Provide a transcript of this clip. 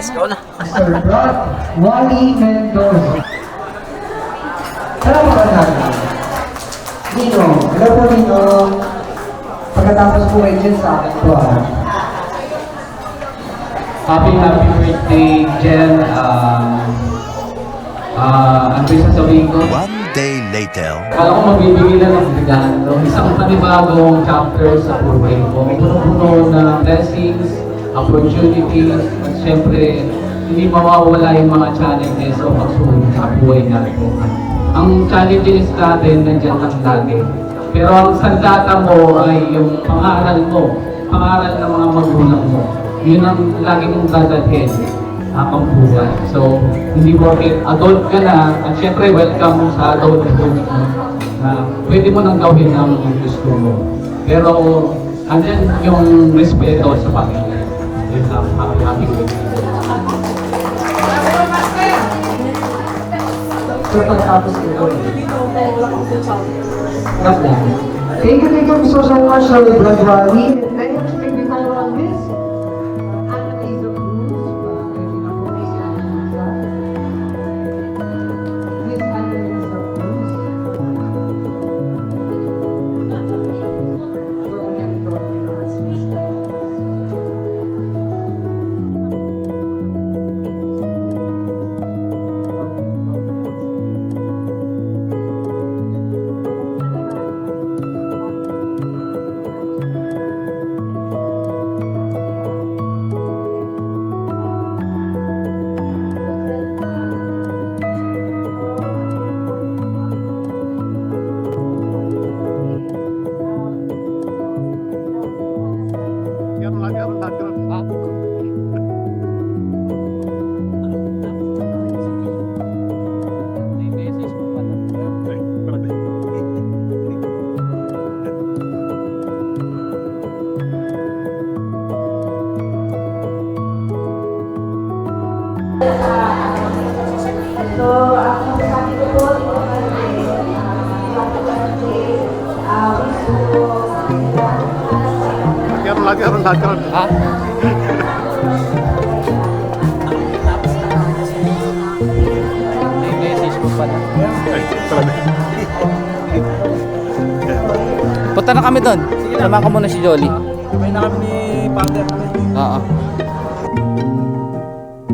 Yes, ikaw na. Mr. Rod Wally Mendoza. Salamat natin. Nino, hello po Nino. Pagkatapos po kayo dyan sa akin po Happy birthday, Jen. Ano yung sasabihin ko? One day later. Kala ko mabibigyan na ng regalo. Isang panibagong chapter sa buhay ko. Puno-puno ng blessings, opportunities, at syempre, hindi mawawala yung mga challenges o pagsulong sa buhay natin. Ang challenges natin, nandiyan lang lagi. Pero ang sandata mo ay yung pangaral mo, pangaral ng mga magulang mo. Yun ang lagi mong dadalhin ang buhay. So, hindi porket adult ka na, at syempre welcome sa adulthood mo, na pwede mo nang gawin ang gusto mo. Pero, andyan yung respeto sa pamilya. Yun lang, happy birthday. So pagkatapos ito. Thank you so much, Brad Wally. Next, maybe tayo on this. Annalisa Cruz. Miss Annalisa Cruz. So, ang sabi ko po, ito Ha? May message mo pala. Punta na kami doon. Samahan ko muna si Jolly. May na kami ni Father. Oo.